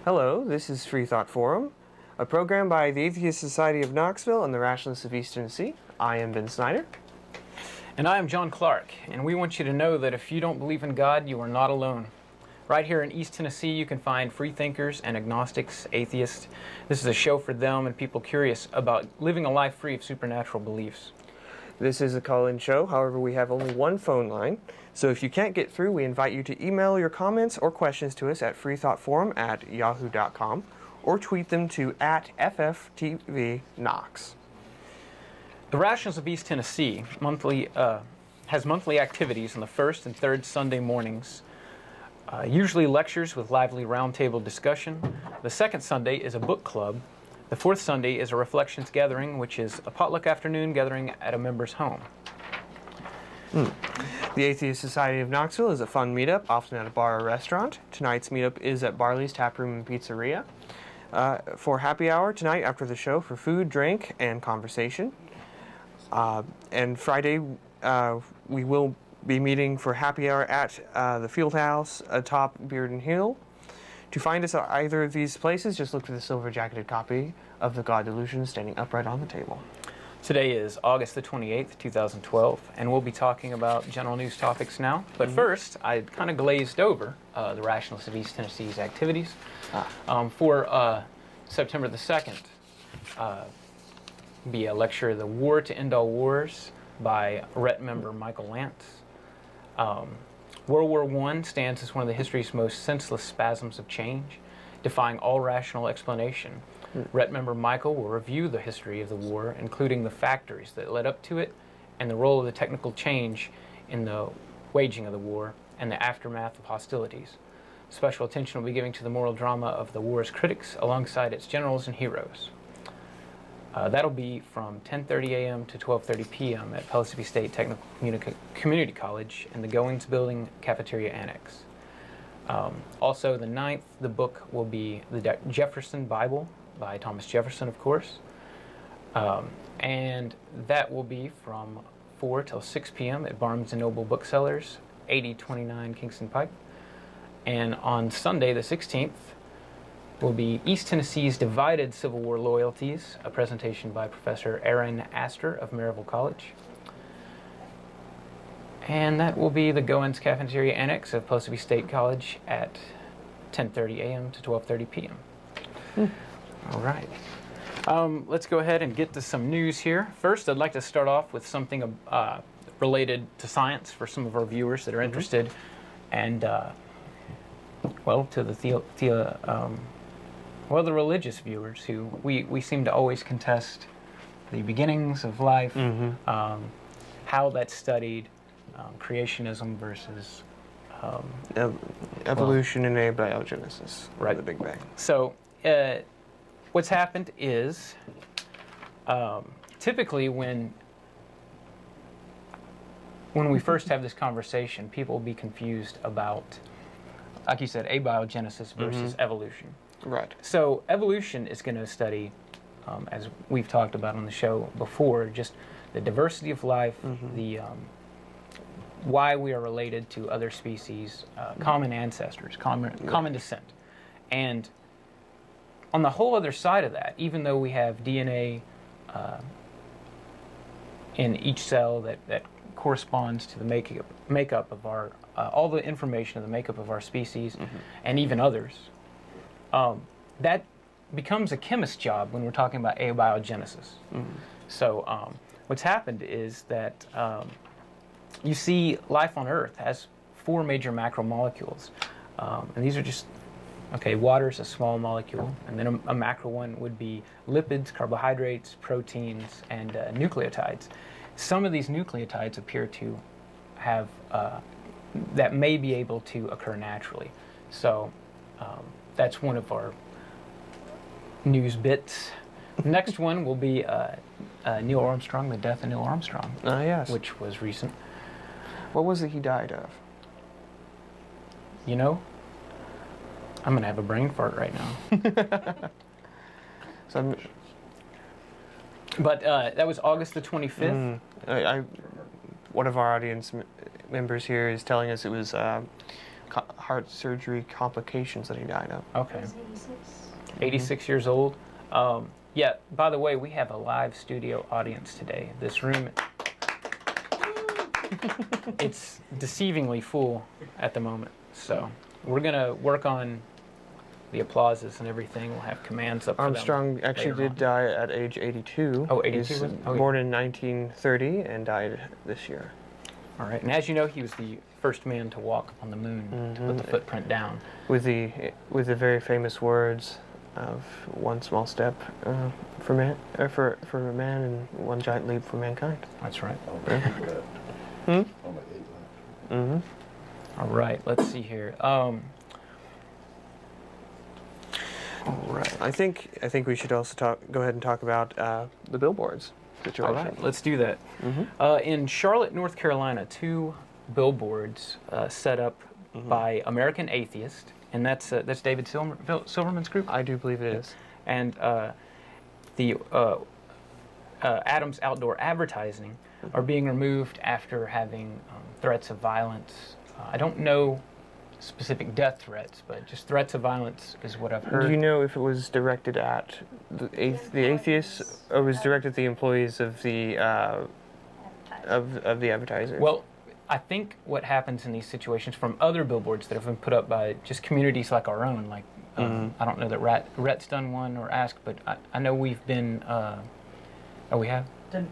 Hello, this is Freethought Forum, a program by the Atheist Society of Knoxville and the Rationalists of East Tennessee. I am Ben Snyder. And I am John Clark, and we want you to know that if you don't believe in God, you are not alone. Right here in East Tennessee, you can find freethinkers and agnostics, atheists. This is a show for them and people curious about living a life free of supernatural beliefs. This is a call-in show, however we have only one phone line, so if you can't get through, we invite you to email your comments or questions to us at freethoughtforum@yahoo.com or tweet them to @FFTVKnox. The Rationalists of East Tennessee has monthly activities on the first and third Sunday mornings, usually lectures with lively roundtable discussion. The second Sunday is a book club. The fourth Sunday is a reflections gathering, which is a potluck afternoon gathering at a member's home. The Atheist Society of Knoxville is a fun meetup, often at a bar or restaurant. Tonight's meetup is at Barley's Tap Room and Pizzeria for happy hour tonight after the show for food, drink, and conversation. And Friday, we will be meeting for happy hour at the Field House atop Bearden Hill. To find us at either of these places, just look for the silver-jacketed copy of The God Delusion standing upright on the table. Today is August the 28th, 2012, and we'll be talking about general news topics now. But first, I kind of glazed over the Rationalists of East Tennessee's activities. For September the 2nd, be a lecture, The War to End All Wars, by RET member Michael Lance. World War I stands as one of the history's most senseless spasms of change, defying all rational explanation. RET member Michael will review the history of the war, including the factors that led up to it and the role of the technical change in the waging of the war and the aftermath of hostilities. Special attention will be given to the moral drama of the war's critics alongside its generals and heroes. That'll be from 10:30 a.m. to 12:30 p.m. at Pellissippi State Technical Community College in the Goings Building Cafeteria Annex. Also, the 9th, the book will be The Jefferson Bible by Thomas Jefferson, of course. And that will be from 4 till 6 p.m. at Barnes & Noble Booksellers, 8029 Kingston Pike. And on Sunday, the 16th, will be East Tennessee's Divided Civil War Loyalties, a presentation by Professor Aaron Astor of Maryville College. And that will be the Goins Cafeteria Annex of Pellissippi State College at 10:30 a.m. to 12:30 p.m. All right. Let's go ahead and get to some news here. First, I'd like to start off with something related to science for some of our viewers that are interested, and well, to the the religious viewers who we seem to always contest the beginnings of life, how that's studied, creationism versus evolution and abiogenesis, right? The Big Bang. So what's happened is typically when we first have this conversation, people will be confused about, like you said, abiogenesis versus evolution. Right. So evolution is going to study, as we've talked about on the show before, just the diversity of life, the why we are related to other species, common ancestors, common descent. And on the whole other side of that, even though we have DNA in each cell that corresponds to the makeup of our, all the information of the makeup of our species, and even others, that becomes a chemist's job when we're talking about abiogenesis. So what's happened is that you see life on Earth has 4 major macromolecules, and these are just, okay, water is a small molecule, and then a macro one would be lipids, carbohydrates, proteins, and nucleotides. Some of these nucleotides appear to have, that may be able to occur naturally. So that's one of our news bits. Next one will be Neil Armstrong, the death of Neil Armstrong. Yes. Which was recent. What was it he died of? You know, I'm going to have a brain fart right now. But that was August the 25th. One of our audience members here is telling us it was heart surgery complications that he died of. Okay. He's 86. 86 years old. Yeah, by the way, we have a live studio audience today. This room, it's deceivingly full at the moment. So we're going to work on the applauses and everything. We'll have commands up for them Armstrong actually later did on. die at age 82. Oh, 82 He's was it? Oh, born in 1930 and died this year. All right. And as you know, he was the first man to walk on the moon, to put the footprint down. With the very famous words of one small step for man, for a man, and one giant leap for mankind. That's right. Mm-hmm. All right. Let's see here. All right. I think we should also go ahead and talk about the billboards situation. All right. Let's do that. In Charlotte, North Carolina, 2 billboards set up by American Atheists, and that's David Silverman's group. I do believe it is. And the Adams Outdoor Advertising are being removed after having threats of violence. I don't know specific death threats, but just threats of violence is what I've heard. Do you know if it was directed at the atheists, or was directed at the employees of the of the advertisers? Well, I think what happens in these situations from other billboards that have been put up by just communities like our own, like I don't know that Rhett's done one or Ask, but I know we've been. We have.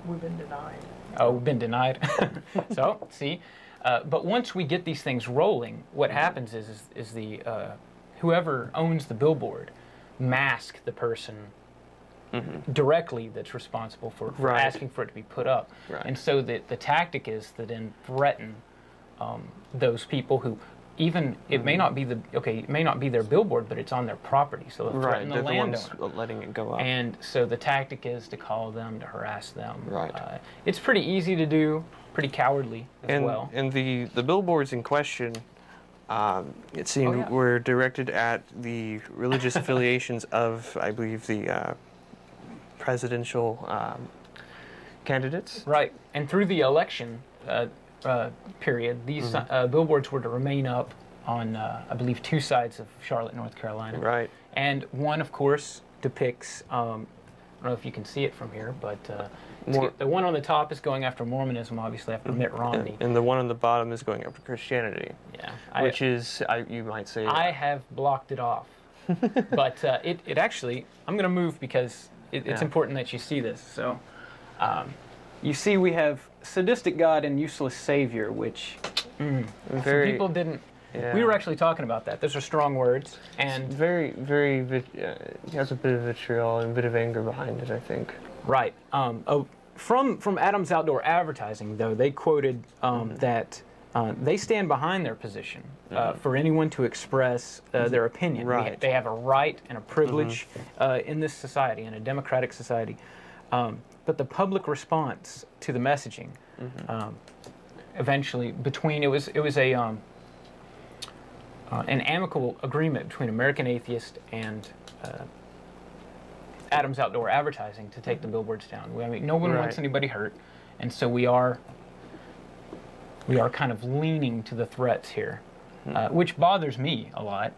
We've been denied. Oh, we've been denied. So see, but once we get these things rolling, what happens is the whoever owns the billboard mask the person directly that's responsible for asking for it to be put up. Right. And so the tactic is to then threaten those people who, even it may not be it may not be their billboard, but it's on their property, so they'll threaten the landowner. The ones letting it go up. And so the tactic is to call them, to harass them. Right. It's pretty easy to do, pretty cowardly as well. And the billboards in question, it seemed, were directed at the religious affiliations of, I believe, the presidential candidates. Right. And through the election period, these billboards were to remain up on, I believe, 2 sides of Charlotte, North Carolina. Right. And one, of course, depicts, I don't know if you can see it from here, but the one on the top is going after Mormonism, obviously, after Mitt Romney. And the one on the bottom is going after Christianity. Yeah. Which is, you might say... I have blocked it off. But it actually, I'm going to move because it's important that you see this. So, you see we have sadistic God and useless Savior, which some people didn't... Yeah. We were actually talking about that. Those are strong words. And it's very, very... it has a bit of vitriol and a bit of anger behind it, I think. Right. From Adams Outdoor Advertising, though, they quoted that they stand behind their position for anyone to express their opinion. Right. They have a right and a privilege in this society, in a democratic society. But the public response to the messaging, eventually, between it was an amicable agreement between American Atheists and Adams Outdoor Advertising to take the billboards down. I mean, no one wants anybody hurt, and so we are kind of leaning to the threats here, which bothers me a lot.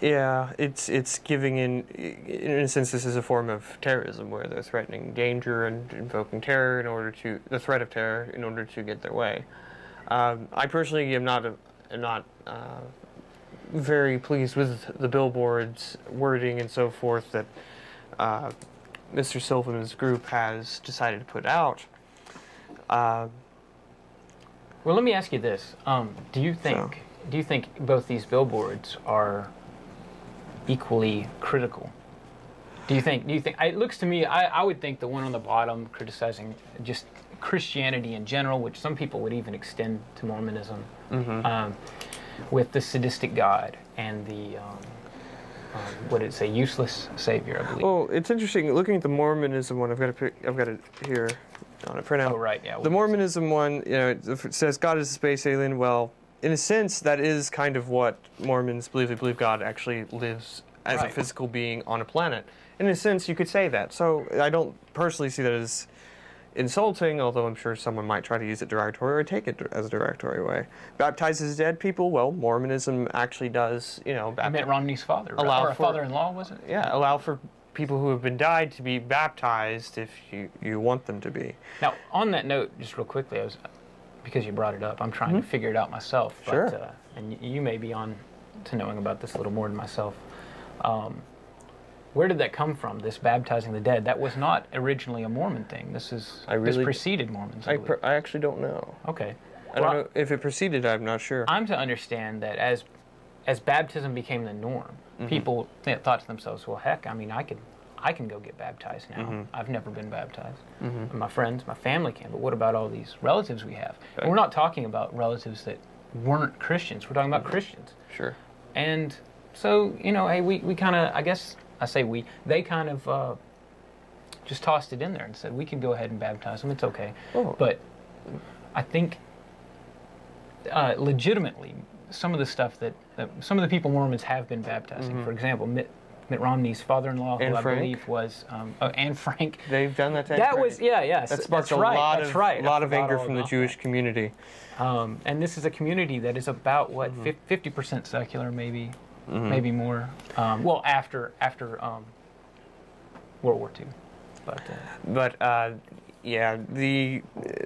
Yeah, it's giving in a sense, this is a form of terrorism where they're threatening danger and invoking terror the threat of terror in order to get their way. I personally am not very pleased with the billboards wording and so forth that Mr. Silverman's group has decided to put out. Well, let me ask you this: do you think both these billboards are equally critical? Do you think? It looks to me, I would think the one on the bottom criticizing just Christianity in general, which some people would even extend to Mormonism, with the sadistic God and the what did it say? Useless Savior, I believe. Well, it's interesting looking at the Mormonism one. I've got it here on a printout. Oh, right, yeah. The Mormonism one, it says God is a space alien. Well, in a sense, that is kind of what Mormons believe. They believe God actually lives as a physical being on a planet. In a sense, you could say that. So I don't personally see that as insulting, although I'm sure someone might try to use it derogatory or take it as a derogatory way. Baptizes dead people, well, Mormonism actually does, Mitt Romney's father, right? allow Or a for, father-in-law, was it? Yeah, allow for people who have been died to be baptized if you want them to be. Now, on that note, just real quickly, because you brought it up, I'm trying to figure it out myself. But, Sure. And you may be on to knowing about this a little more than myself. Where did that come from, this baptizing the dead? That was not originally a Mormon thing. This preceded Mormons, I believe. I actually don't know. Okay. I don't know if it preceded, I'm not sure. I'm to understand that as baptism became the norm, people thought to themselves, well, heck, I mean, I can go get baptized now. I've never been baptized. My friends, my family can, but what about all these relatives we have? And we're not talking about relatives that weren't Christians. We're talking about Christians. Sure. And so, hey, we kind of, I guess, I say they kind of just tossed it in there and said, we can go ahead and baptize them. It's okay. Oh. But I think legitimately, some of the stuff that some of the people Mormons have been baptizing, for example, Mitt Romney's father-in-law, who I believe was, and Frank. They've done that. That was, yeah. That sparked a lot of anger from the Jewish community. And this is a community that is about, 50% secular, maybe more. Well, after World War II. But yeah,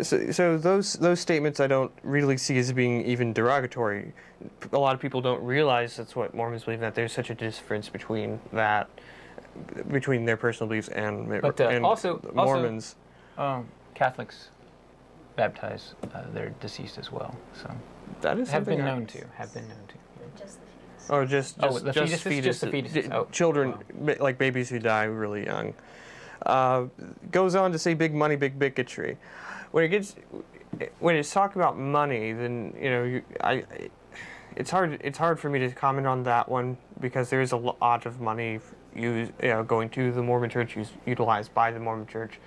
so those statements I don't really see as being even derogatory. A lot of people don't realize that's what Mormons believe, that there's such a difference between their personal beliefs and also Mormons. Catholics baptize their deceased as well. So that is have been known to. Just the fetus. Or just the fetuses? Just the fetuses. Children, like babies who die really young. Goes on to say big money, big bigotry. When it's talking about money, then it's hard for me to comment on that one, because there is a lot of money going to the Mormon Church, utilized by the Mormon Church.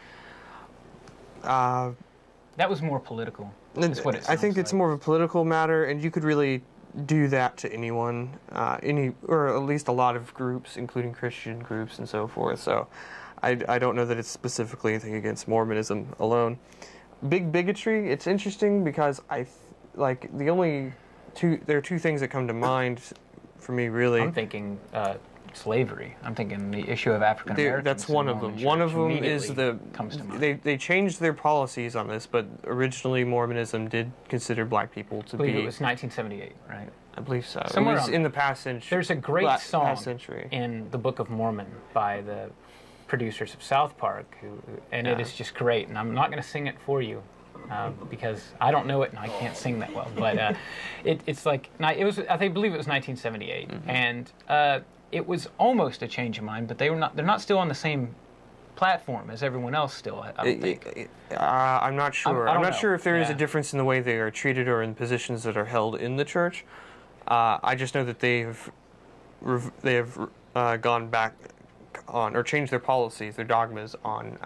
That was more political. That's what it sounds I think it's more of a political matter, and you could really do that to anyone, or at least a lot of groups, including Christian groups and so forth. So I don't know that it's specifically anything against Mormonism alone. Big bigotry, it's interesting because there are two things that come to mind for me, really. I'm thinking slavery. I'm thinking the issue of African Americans. That's one of them. One of them is comes to mind. They changed their policies on this, but originally Mormonism did consider black people to be. I believe it was 1978, right? I believe so. Somewhere it was in the past century. There's a great song in the Book of Mormon by the producers of South Park, it is just great. And I'm not going to sing it for you because I don't know it and I can't sing that well. But it's like I believe it was 1978, and it was almost a change of mind. But they're not still on the same platform as everyone else still, I don't think. I'm not sure. I'm not sure if there is a Yeah. difference in the way they are treated or in positions that are held in the church. I just know that they have gone back on, or changed their policies, their dogmas on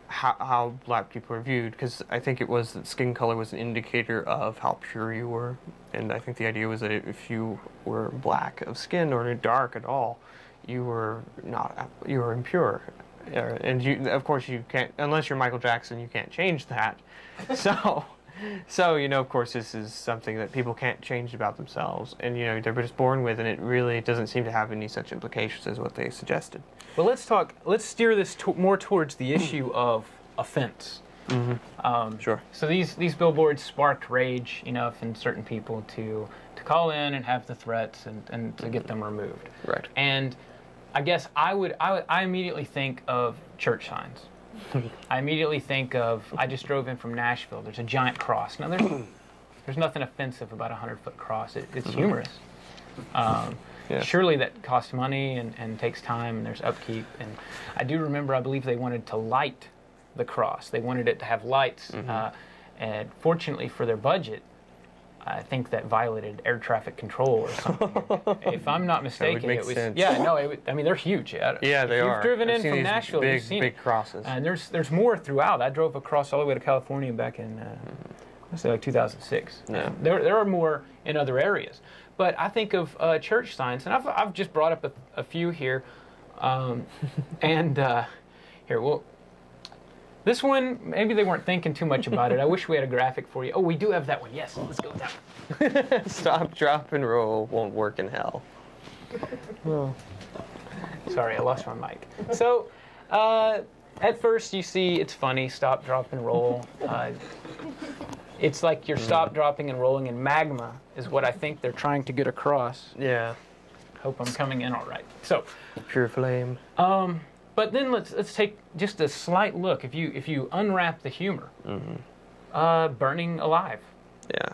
how black people are viewed, because I think it was that skin color was an indicator of how pure you were, and I think the idea was that if you were black of skin or dark at all, you were impure. And of course you can't, unless you're Michael Jackson, you can't change that. So of course this is something that people can't change about themselves, and they're just born with, and it really doesn't seem to have any such implications as what they suggested. Well, let's steer this more towards the issue of offense. Sure. So these billboards sparked rage enough in certain people to call in and have the threats and to get them removed. Right. And I guess I immediately think of church signs. I immediately think of, I just drove in from Nashville. There's a giant cross. Now there's nothing offensive about a 100-foot cross. It's humorous. Yeah. Surely that costs money and takes time, and there's upkeep. And I do remember, I believe they wanted to light the cross. They wanted it to have lights. And fortunately for their budget, I think that violated air traffic control or something. If I'm not mistaken, that would make it was. sense. Yeah, no, I mean they're huge. Yeah, they are. If you've driven I've in seen from these Nashville, you've seen big crosses. And there's more throughout. I drove across all the way to California back in let's say like 2006. Yeah. There are more in other areas, but I think of church signs, and I've just brought up a few here, and here This one, maybe they weren't thinking too much about it. I wish we had a graphic for you. Oh, we do have that one. Yes, let's go with that one. Stop, drop, and roll won't work in hell. Oh. Sorry, I lost my mic. So, at first you see it's funny, stop, drop, and roll. It's like you're stop, dropping, and rolling in magma is what I think they're trying to get across. Yeah. Hope I'm coming in all right. So, pure flame. But then let's take just a slight look. If you unwrap the humor, burning alive. Yeah.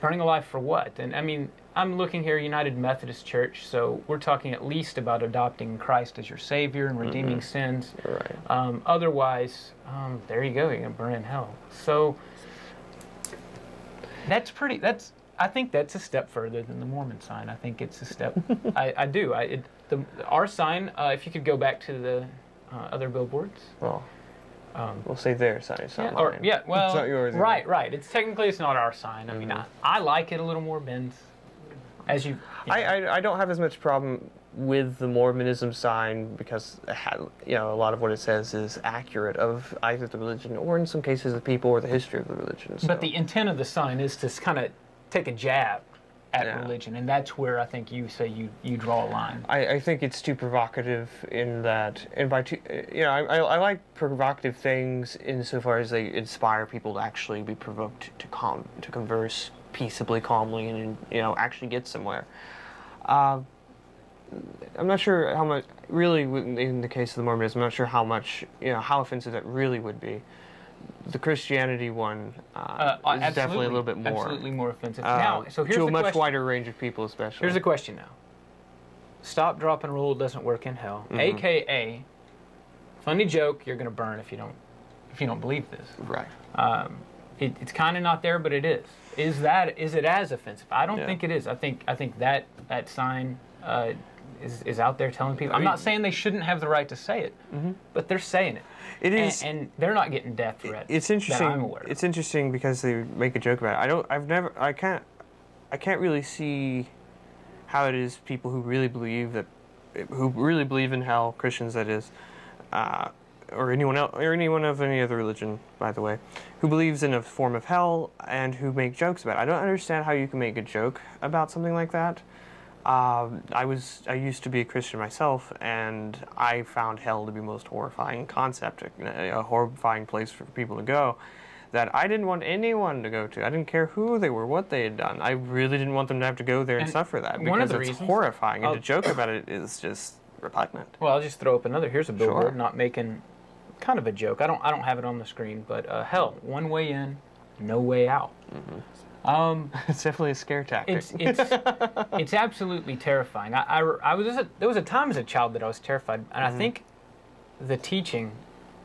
Burning alive for what? And I mean, I'm looking here, United Methodist Church, so we're talking at least about adopting Christ as your Savior and redeeming sins. Right. Otherwise, there you go, you're going to burn in hell. So, I think that's a step further than the Mormon sign. I think it's a step, I do. Our sign, if you could go back to the other billboards. Well, we'll say their sign, it's not mine. Well, it's not yours either. Right. It's not our sign. I mean, I like it a little more, Ben's. As you know. I don't have as much problem with the Mormonism sign because a lot of what it says is accurate of either the religion or in some cases the people or the history of the religion. So. But the intent of the sign is to kind of take a jab at religion, and that's where I think you say you draw a line. I think it's too provocative in that, and by too, I like provocative things insofar as they inspire people to actually be provoked to converse peaceably, calmly, and actually get somewhere. I'm not sure how much, really, in the case of the Mormonism, I'm not sure how much, how offensive that really would be. The Christianity one is definitely a little bit more. Absolutely more offensive. Now, so here's to a much question. wider range of people, especially. Here's the question now. Stop, drop, and roll doesn't work in hell. AKA, funny joke, you're going to burn if you don't believe this. Right. It's kind of not there, but it is. Is it as offensive? I don't think it is. I think that sign is out there telling people. I'm not saying they shouldn't have the right to say it, but they're saying it. It is, and they're not getting death threats. It's interesting. That I'm aware of. It's interesting because they make a joke about it. I can't really see how it is people who really believe in hell, Christians that is, or anyone else, or anyone of any other religion, by the way, who believes in a form of hell and who make jokes about it. I don't understand how you can make a joke about something like that. I used to be a Christian myself, and I found hell to be the most horrifying concept, a horrifying place for people to go, that I didn't want anyone to go to. I didn't care who they were, what they had done. I really didn't want them to have to go there and suffer that, because it's horrifying, and to joke about it is just repugnant. Well, I'll just throw up another. Here's a billboard, not making kind of a joke. I don't have it on the screen, but hell, one way in, no way out. It's definitely a scare tactic. It's absolutely terrifying. There was a time as a child that I was terrified, and I think the teaching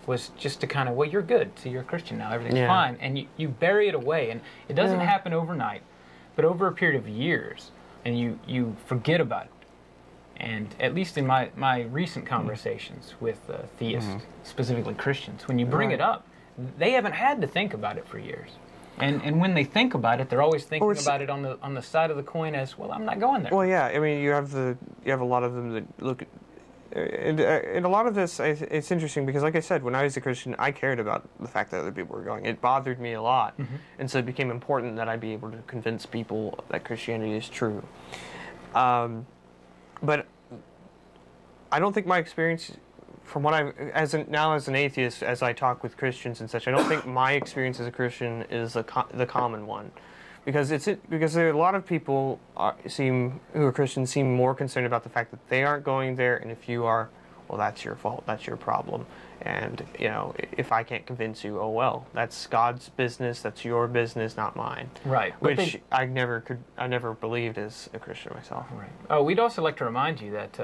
was just to kind of, well, you're good, so you're a Christian now, everything's fine, and you bury it away, and it doesn't happen overnight, but over a period of years, and you forget about it. And at least in my recent conversations with theists, specifically Christians, when you bring it up, they haven't had to think about it for years. And when they think about it, they're always thinking about it on the side of the coin as, well, I'm not going there. Well, yeah, I mean, you have a lot of them that look at, and a lot of this, it's interesting because, like I said, when I was a Christian, I cared about the fact that other people were going. It bothered me a lot, and so it became important that I be able to convince people that Christianity is true. But I don't think my experience, from what as an atheist, as I talk with Christians and such, I don't think my experience as a Christian is the common one, because there are a lot of people who are Christians seem more concerned about the fact that they aren't going there, and if you are, well, that's your fault, that's your problem, and if I can't convince you, oh well, that's God's business, that's your business, not mine. Right. Which I never believed as a Christian myself. Right. Oh, we'd also like to remind you that.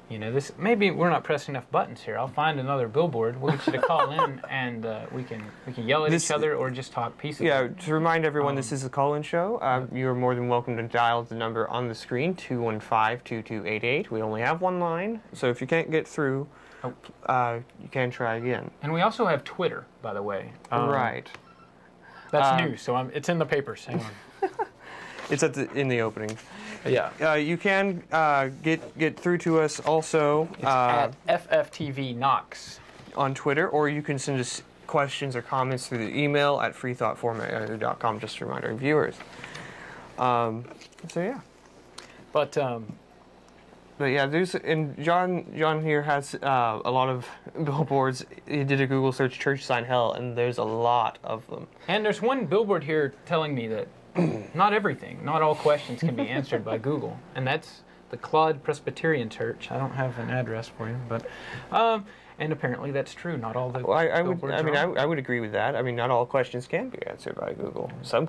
This maybe we're not pressing enough buttons here. I'll find another billboard. We'll get you to call in, and we can yell at each other or just talk peaceably. Yeah. To remind everyone, this is a call-in show. You are more than welcome to dial the number on the screen, 215-2288. We only have one line, so if you can't get through, you can try again. And we also have Twitter, by the way. Right. That's new, so it's in the papers. Hang on. It's in the opening. Yeah. You can get through to us also. It's at FFTV Knox. on Twitter, or you can send us questions or comments through the email at freethoughtformat.com, just to remind our viewers. So yeah. But yeah, John here has a lot of billboards. He did a Google search, church sign hell, and there's a lot of them. And there's one billboard here telling me that not all questions can be answered by Google, and that's the Claude Presbyterian Church. I don't have an address for you, but and apparently that's true. Not all the Well, I billboards would agree with that. I mean, not all questions can be answered by Google. Some,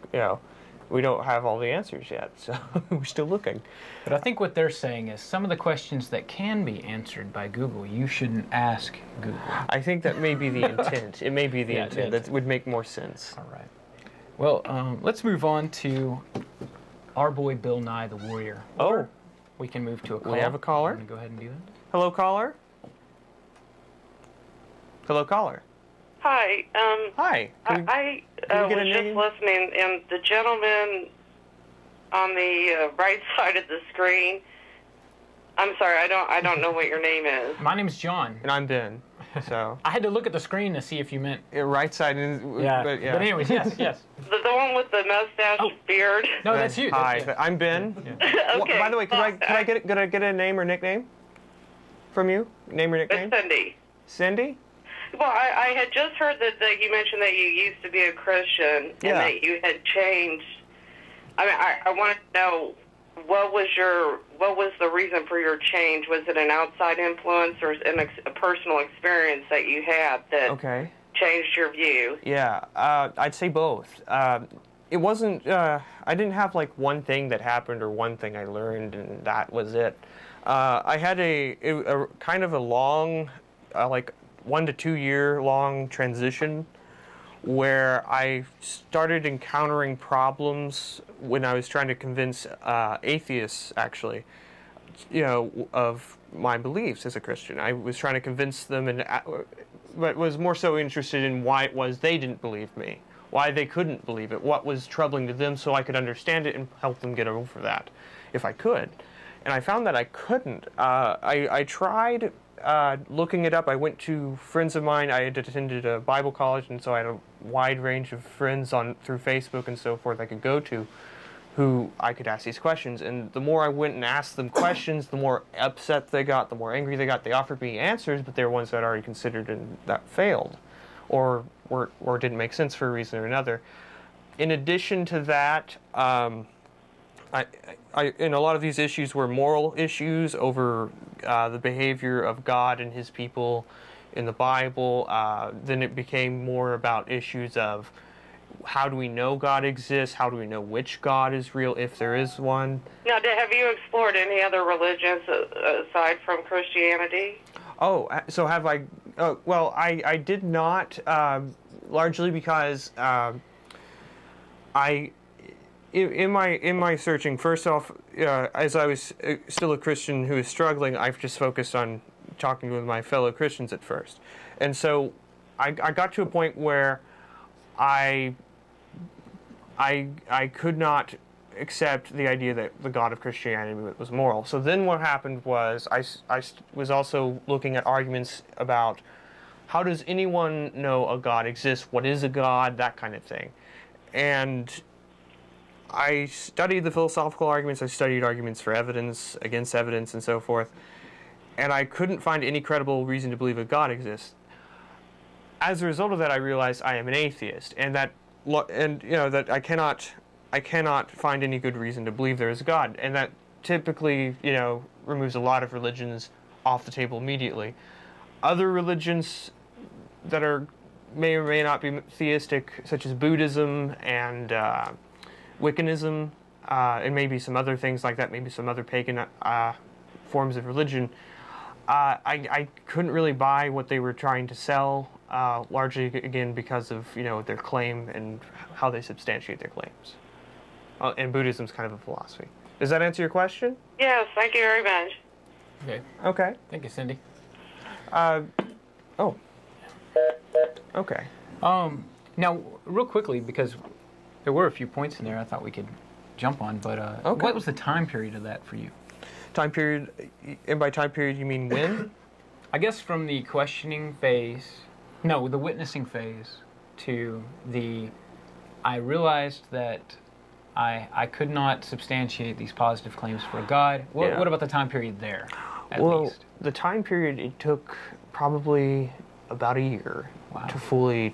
we don't have all the answers yet, so we're still looking. But I think what they're saying is some of the questions that can be answered by Google, you shouldn't ask Google. I think that may be the intent. It may be the intent. That would make more sense. All right. Well, let's move on to our boy Bill Nye the Warrior. Oh. We can move to a call. We have a caller. I'm going to go ahead and do that. Hello, caller. Hello, caller. Hi. Hi. I was just listening, and the gentleman on the right side of the screen. I'm sorry, I don't know what your name is. My name's John. And I'm Ben. So I had to look at the screen to see if you meant right side. But anyways, yes. The one with the mustache beard. No, that's you. Hi, I'm Ben. Yeah. Okay. By the way, could I get a name or nickname from you? Name or nickname? It's Cindy. Cindy? Well, I had just heard that you mentioned that you used to be a Christian and that you had changed. I mean, I wanted to know what was the reason for your change? Was it an outside influence or a personal experience that you had that changed your view? Yeah, I'd say both. It wasn't. I didn't have like one thing that happened or one thing I learned and that was it. I had a kind of a long, like 1 to 2 year long transition where I started encountering problems when I was trying to convince atheists, actually, of my beliefs as a Christian. I was trying to convince them, but was more so interested in why it was they didn't believe me, why they couldn't believe it, what was troubling to them, so I could understand it and help them get over that, if I could. And I found that I couldn't. I tried looking it up. I went to friends of mine. I had attended a Bible college, and so I had a wide range of friends through Facebook and so forth I could go to who I could ask these questions. And the more I went and asked them questions, the more upset they got, the more angry they got. They offered me answers, but they were ones that I'd already considered and that failed or didn't make sense for a reason or another. In addition to that, and a lot of these issues were moral issues over the behavior of God and His people in the Bible. Then it became more about issues of how do we know God exists? How do we know which God is real, if there is one? Now, have you explored any other religions aside from Christianity? Oh, so have I? Well, I did not, largely because In my searching, first off, as I was still a Christian who was struggling, I've just focused on talking with my fellow Christians at first. And so I got to a point where I could not accept the idea that the God of Christianity was moral. So then what happened was I was also looking at arguments about how does anyone know a God exists, what is a God, that kind of thing. And I studied the philosophical arguments, I studied arguments for evidence, against evidence, and so forth, and I couldn't find any credible reason to believe a God exists. As a result of that, I realized I am an atheist, and that I cannot find any good reason to believe there is a God, and that typically, removes a lot of religions off the table immediately. Other religions that may or may not be theistic, such as Buddhism and Wiccanism, and maybe some other things like that, maybe some other pagan forms of religion, I couldn't really buy what they were trying to sell, largely, again, because of, their claim and how they substantiate their claims. And Buddhism's kind of a philosophy. Does that answer your question? Yes, thank you very much. Okay. Thank you, Cindy. Okay. Now, real quickly, because there were a few points in there I thought we could jump on, but what was the time period of that for you? Time period, and by time period you mean when? I guess from the questioning phase, no, the witnessing phase, to the, I realized that I could not substantiate these positive claims for a God. What about the time period there, at least? The time period, it took probably about a year to fully,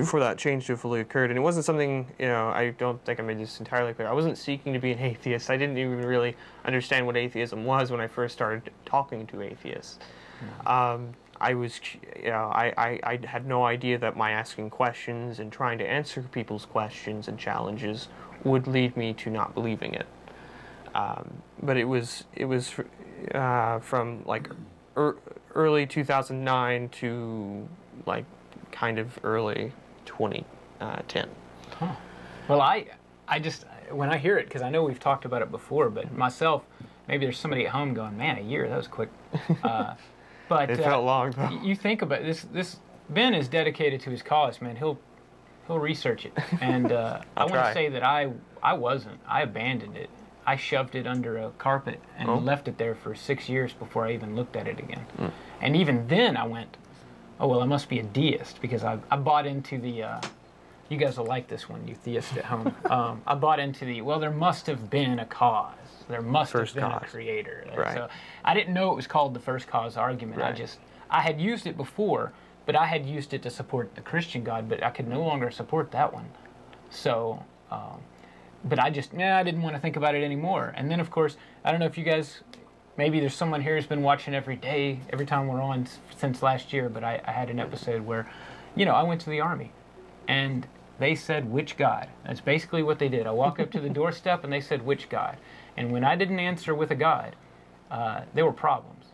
for that change to have fully occurred. And it wasn't something, I don't think I made this entirely clear. I wasn't seeking to be an atheist. I didn't even really understand what atheism was when I first started talking to atheists. I was, I had no idea that my asking questions and trying to answer people's questions and challenges would lead me to not believing it. But it was from like early 2009 to like kind of early 2010. Huh. Well, I just, when I hear it, because I know we've talked about it before, but myself, maybe there's somebody at home going, man, a year, that was quick. But it felt long, though. You think about it, this Ben is dedicated to his cause, man. He'll research it, and I want to say that I wasn't. I abandoned it. I shoved it under a carpet and left it there for 6 years before I even looked at it again. And even then, I went, oh well, I must be a deist, because I bought into the. You guys will like this one, you theists at home. I bought into the, well, there must have been a cause. There must have been a creator. Right. So I didn't know it was called the first cause argument. Right. I had used it before, but I had used it to support the Christian God, but I could no longer support that one. So, but I didn't want to think about it anymore. And then, of course, I don't know if you guys, maybe there's someone here who's been watching every day, every time we're on since last year, but I had an episode where, I went to the Army, and they said, which God? That's basically what they did. I walk up to the doorstep, and they said, which God? And when I didn't answer with a God, there were problems.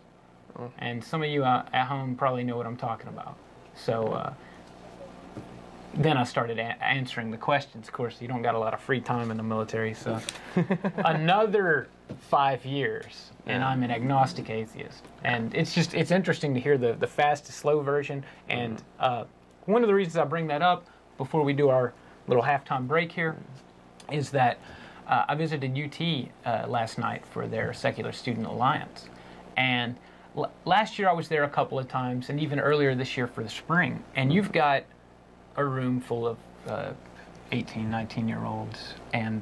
And some of you at home probably know what I'm talking about. So then I started answering the questions. Of course, you don't got a lot of free time in the military, so another 5 years, and I'm an agnostic atheist. And it's interesting to hear the fast to slow version. And one of the reasons I bring that up before we do our little halftime break here is that I visited UT last night for their Secular Student Alliance. And last year I was there a couple of times, and even earlier this year for the spring. And you've got a room full of 18, 19-year-olds. And,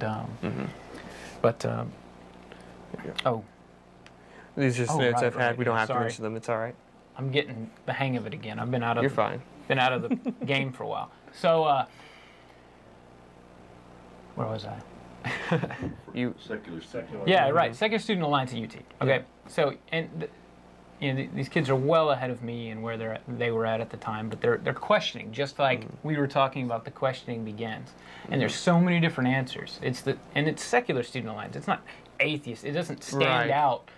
These are just notes I've had. Right. We don't have Sorry. to mention them. It's all right. I'm getting the hang of it again. I've been out of You're fine. Been out of the game for a while. So, where was I? Secular. Yeah, right. Secular Student Alliance at UT. Okay. Yeah. So, and these kids are well ahead of me and where they were at the time, but they're questioning, just like we were talking about. The questioning begins, and there's so many different answers. It's Secular Student Alliance. It's not atheist. It doesn't stand out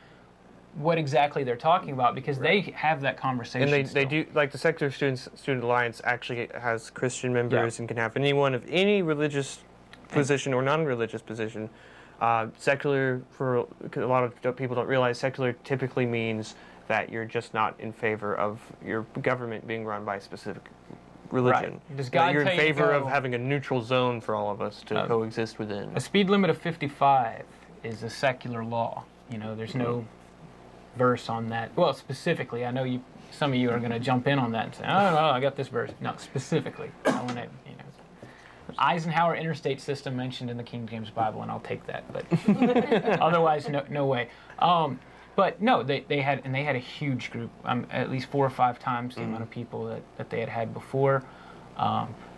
what exactly they're talking about, because they have that conversation. And they do, like the Secular Student Alliance actually has Christian members and can have anyone of any religious position or non-religious position. Secular, for a lot of people don't realize, secular typically means that you're just not in favor of your government being run by a specific religion. Right. Does God you're in tell you favor to of having a neutral zone for all of us to coexist within. A speed limit of 55 is a secular law. There's no verse on that. Well, specifically, I know some of you are going to jump in on that and say, "Oh, no, I got this verse." No, specifically, I want to, Eisenhower interstate system mentioned in the King James Bible, and I'll take that. But otherwise, no way. But no, they had a huge group, at least 4 or 5 times the amount of people that they had before.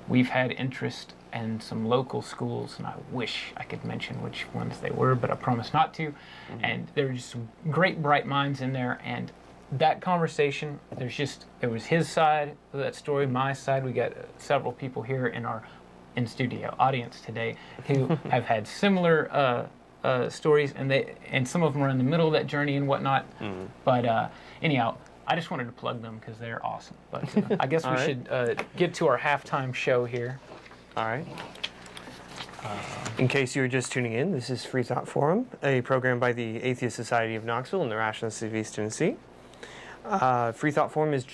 We've had interest in some local schools, and I wish I could mention which ones they were, but I promise not to. And there were just some great, bright minds in there, and that conversation, there was his side of that story, my side. We got several people here in our in-studio audience today who have had similar stories, and some of them are in the middle of that journey and whatnot. But anyhow, I just wanted to plug them because they're awesome. But I guess we should get to our halftime show here. All right. In case you were just tuning in, this is Freethought Forum, a program by the Atheist Society of Knoxville and the Rationalists of East Tennessee. Freethought Forum is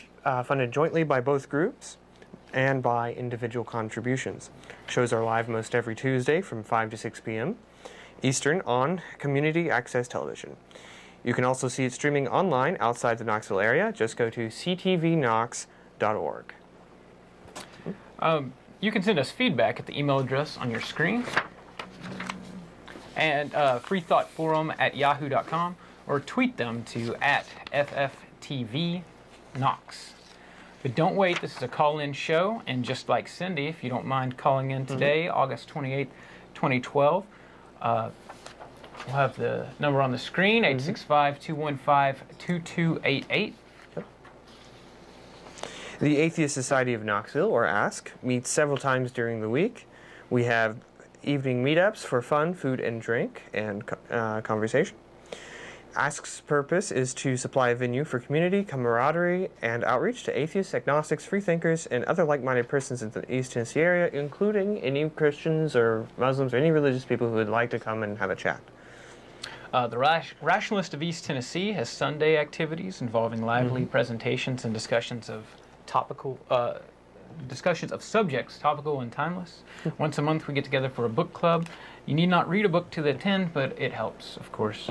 funded jointly by both groups and by individual contributions. Shows are live most every Tuesday from 5 to 6 p.m. Eastern on Community Access Television. You can also see it streaming online outside the Knoxville area. Just go to ctvknox.org. You can send us feedback at the email address on your screen, and freethoughtforum@yahoo.com, or tweet them to @FFTVKnox. But don't wait, this is a call-in show, and just like Cindy, if you don't mind calling in today, August 28, 2012, we'll have the number on the screen, 865-215-2288. The Atheist Society of Knoxville, or ASK, meets several times during the week. We have evening meetups for fun, food, and drink, and conversation. ASK's purpose is to supply a venue for community, camaraderie, and outreach to atheists, agnostics, freethinkers, and other like-minded persons in the East Tennessee area, including any Christians or Muslims or any religious people who would like to come and have a chat. The Rationalist of East Tennessee has Sunday activities involving lively presentations and discussions of subjects topical and timeless. Once a month we get together for a book club. You need not read a book to attend, but it helps, of course.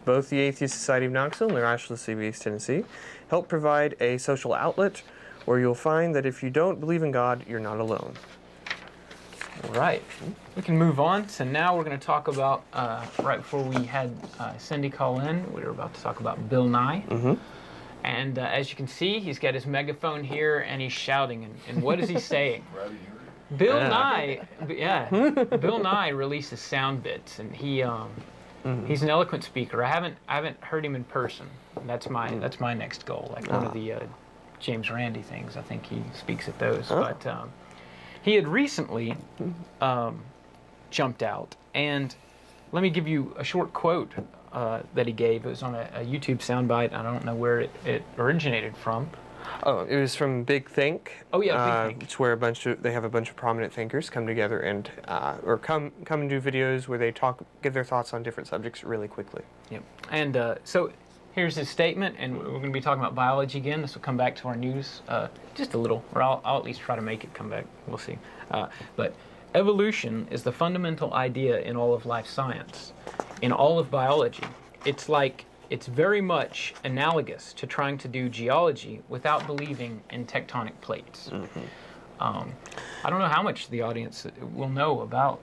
Both the Atheist Society of Knoxville and the Rationalist of East Tennessee help provide a social outlet where you'll find that if you don't believe in God, you're not alone. All right. We can move on. So now we're going to talk about, right before we had Cindy call in, we were about to talk about Bill Nye. And as you can see, he's got his megaphone here, and he's shouting. And what is he saying? Bill Nye releases sound bits, and he's an eloquent speaker. I haven't heard him in person. That's my next goal. Like one of the James Randi things. I think he speaks at those. But he had recently jumped out, and let me give you a short quote that he gave. It was on a YouTube soundbite. I don't know where it originated from. Oh, it was from Big Think. Oh yeah, Big Think. It's where they have a bunch of prominent thinkers come together and or come and do videos where they give their thoughts on different subjects really quickly. Yep. And so here's his statement, and we're going to be talking about biology again. This will come back to our news just a little, or I'll at least try to make it come back. We'll see. But evolution is the fundamental idea in all of life science, in all of biology. It's very much analogous to trying to do geology without believing in tectonic plates. I don't know how much the audience will know about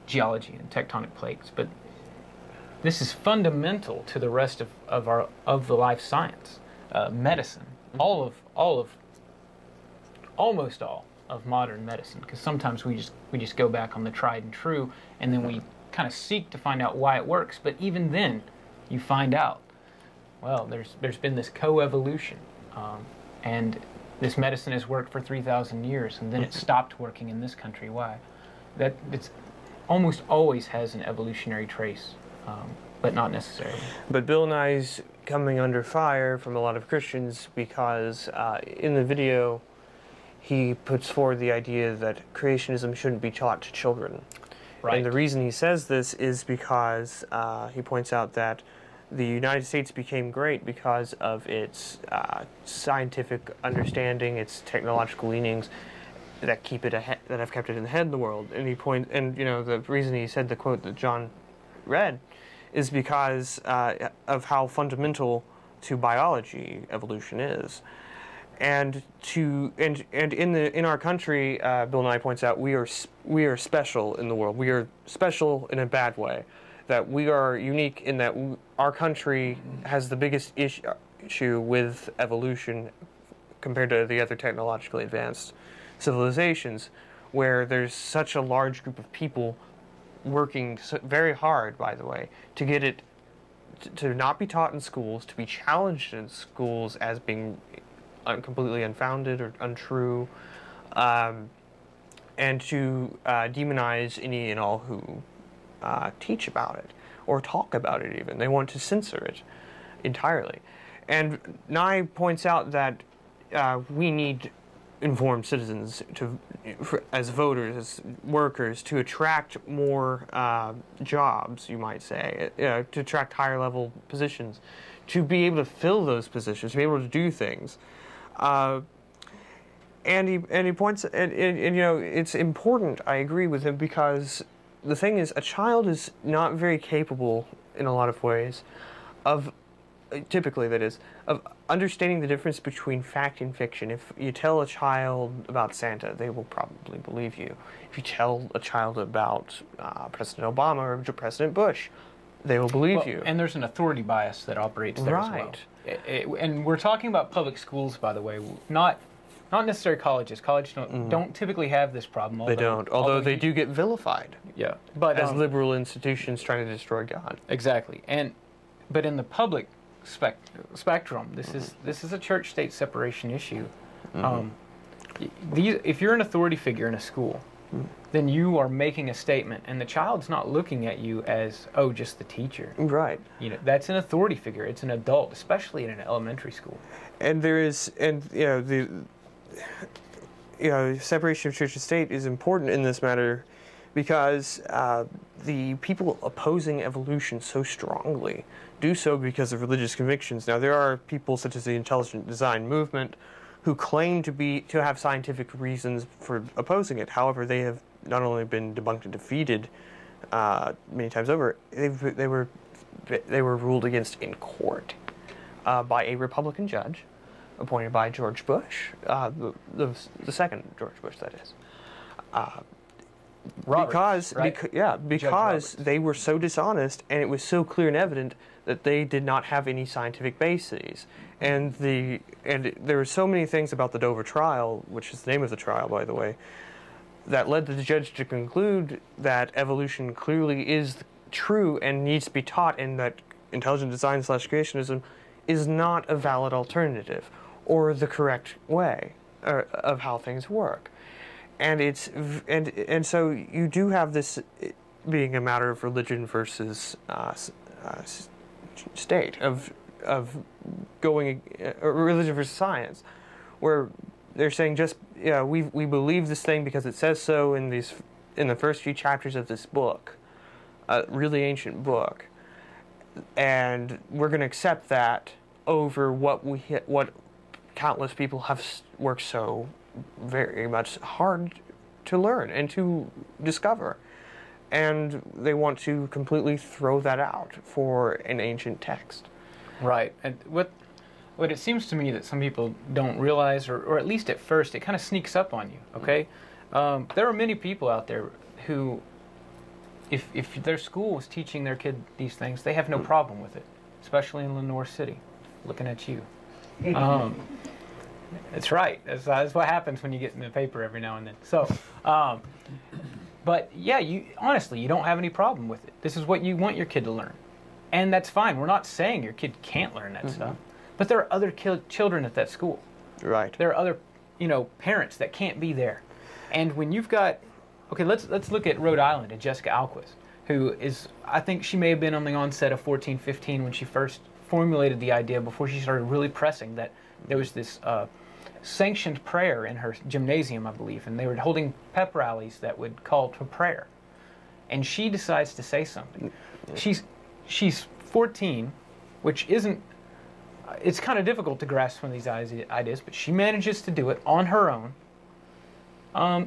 geology and tectonic plates, but this is fundamental to the rest of the life science, medicine, almost all of modern medicine. Because sometimes we just go back on the tried and true, and then we kind of seek to find out why it works. But even then, you find out, well, there's been this coevolution, and this medicine has worked for 3,000 years, and then it stopped working in this country. Why? That it's almost always has an evolutionary trace, but not necessarily. But Bill Nye's coming under fire from a lot of Christians because in the video he puts forward the idea that creationism shouldn't be taught to children. Right. And the reason he says this is because he points out that the United States became great because of its scientific understanding, its technological leanings that have kept it in the head of the world. And the reason he said the quote that John read is because of how fundamental to biology evolution is. And in our country, Bill Nye points out, we are special in the world. We are special in a bad way. That we are unique in that our country has the biggest issue with evolution compared to the other technologically advanced civilizations, where there's such a large group of people working very hard, by the way, to get it to not be taught in schools, to be challenged in schools as being completely unfounded or untrue, and to demonize any and all who teach about it or talk about it even. They want to censor it entirely. And Nye points out that we need informed citizens as voters, as workers, to attract more jobs, you might say, to attract higher level positions, to be able to fill those positions, to be able to do things. And he points, and it's important, I agree with him, because the thing is, a child is not very capable in a lot of ways of typically that is, of understanding the difference between fact and fiction. If you tell a child about Santa, they will probably believe you. If you tell a child about President Obama or President Bush, they will believe you. And there's an authority bias that operates there as well. And we're talking about public schools, by the way, not necessarily colleges. Colleges don't typically have this problem. They don't, although they do get vilified. Yeah, but as liberal institutions trying to destroy God. Exactly, but in the public spectrum, this is a church-state separation issue. If you're an authority figure in a school, then you are making a statement, and the child's not looking at you as, oh, just the teacher. Right. That's an authority figure. It's an adult, especially in an elementary school. And there is, separation of church and state is important in this matter because the people opposing evolution so strongly do so because of religious convictions. Now, there are people such as the intelligent design movement who claim to have scientific reasons for opposing it. However, they have not only been debunked and defeated many times over, they were ruled against in court by a Republican judge appointed by George Bush, the second George Bush, that is. Because they were so dishonest, and it was so clear and evident that they did not have any scientific bases. And there were so many things about the Dover trial, which is the name of the trial, by the way, that led the judge to conclude that evolution clearly is true and needs to be taught, and that intelligent design / creationism is not a valid alternative or the correct way of how things work. And so you do have this being a matter of religion versus state, of going religion versus science, where they're saying we believe this thing because it says so in the first few chapters of this book, a really ancient book, and we're going to accept that over what countless people have worked so very much hard to learn and to discover. And they want to completely throw that out for an ancient text. Right. And what it seems to me that some people don't realize, or at least at first, it kind of sneaks up on you, okay? There are many people out there who, if their school was teaching their kid these things, they have no problem with it, especially in Lenore City, looking at you. It's right. That's what happens when you get in the paper every now and then. So, but yeah, honestly, you don't have any problem with it. This is what you want your kid to learn. And that's fine. We're not saying your kid can't learn that stuff. But there are other children at that school. Right. There are other, parents that can't be there. And when you've got, let's look at Rhode Island and Jessica Alquist, who is, I think she may have been on the onset of 14, 15 when she first formulated the idea, before she started really pressing that there was this sanctioned prayer in her gymnasium, I believe, and they were holding pep rallies that would call to prayer. And she decides to say something. She's 14, which isn't, it's kind of difficult to grasp some of these ideas, but she manages to do it on her own.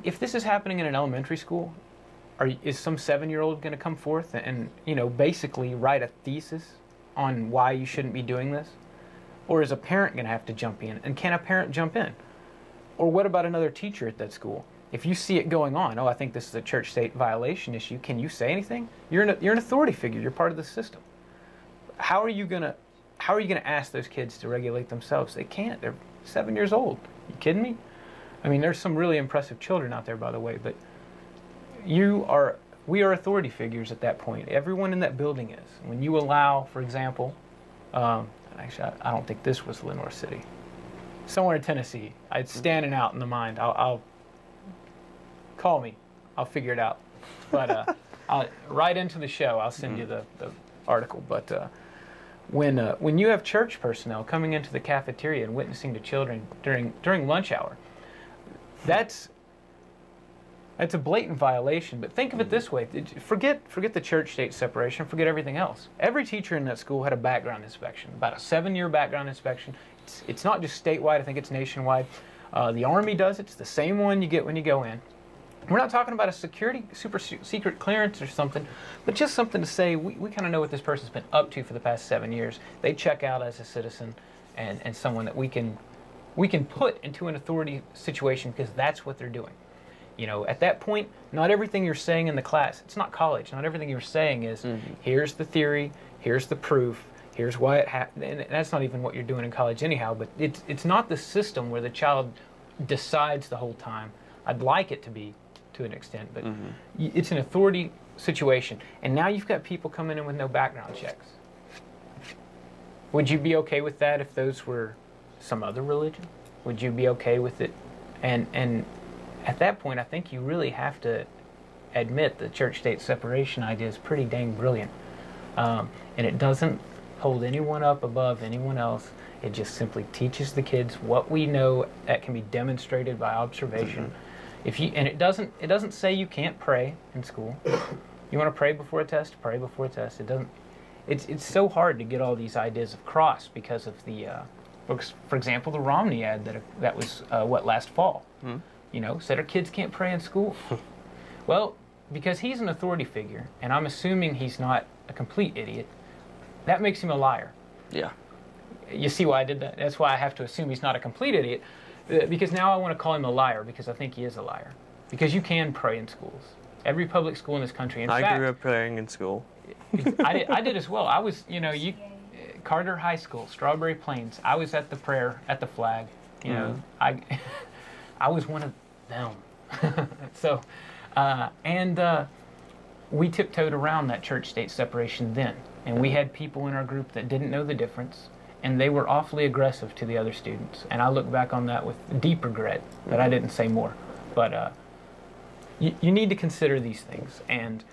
If this is happening in an elementary school, is some 7-year-old going to come forth and basically write a thesis on why you shouldn't be doing this? Or is a parent going to have to jump in? And can a parent jump in? Or what about another teacher at that school? If you see it going on, I think this is a church-state violation issue, can you say anything? You're an authority figure. You're part of the system. How are you going to ask those kids to regulate themselves? They can't. They're 7 years old. You kidding me? I mean, there's some really impressive children out there, by the way, but we are authority figures at that point. Everyone in that building is. When you allow, for example, actually, I don't think this was Lenore City. Somewhere in Tennessee. It's standing out in the mind. I'll call me. I'll figure it out. But right into the show, I'll send you the article. But when you have church personnel coming into the cafeteria and witnessing to children during lunch hour, that's a blatant violation. But think of it this way. Forget the church-state separation. Forget everything else. Every teacher in that school had a background inspection, about a 7-year background inspection. It's not just statewide. I think it's nationwide. The Army does it. It's the same one you get when you go in. We're not talking about a super secret clearance or something, but just something to say we kind of know what this person's been up to for the past 7 years. They check out as a citizen and someone that we can put into an authority situation because that's what they're doing. You know, at that point, not everything you're saying in the class, it's not college, not everything you're saying is, here's the theory, here's the proof, here's why it happened. And that's not even what you're doing in college anyhow, but it's not the system where the child decides the whole time. I'd like it to be to an extent, but it's an authority situation. And now you've got people coming in with no background checks. Would you be okay with that if those were some other religion? Would you be okay with it? And at that point, I think you really have to admit the church-state separation idea is pretty dang brilliant. And it doesn't hold anyone up above anyone else. It just simply teaches the kids what we know that can be demonstrated by observation. And it doesn't say you can't pray in school. You want to pray before a test? Pray before a test. It doesn't. It's so hard to get all these ideas across because of the, for example, the Romney ad that was last fall. You know, said our kids can't pray in school. Well, because he's an authority figure, and I'm assuming he's not a complete idiot, that makes him a liar. Yeah. You see why I did that? That's why I have to assume he's not a complete idiot, because now I want to call him a liar, because I think he is a liar. Because you can pray in schools. Every public school in this country, in fact... I grew up praying in school. I did as well. I was, Carter High School, Strawberry Plains, I was at the prayer, at the flag. You know, I was one of them. So, we tiptoed around that church-state separation then. And we had people in our group that didn't know the difference, and they were awfully aggressive to the other students. And I look back on that with deep regret that I didn't say more. But you need to consider these things. And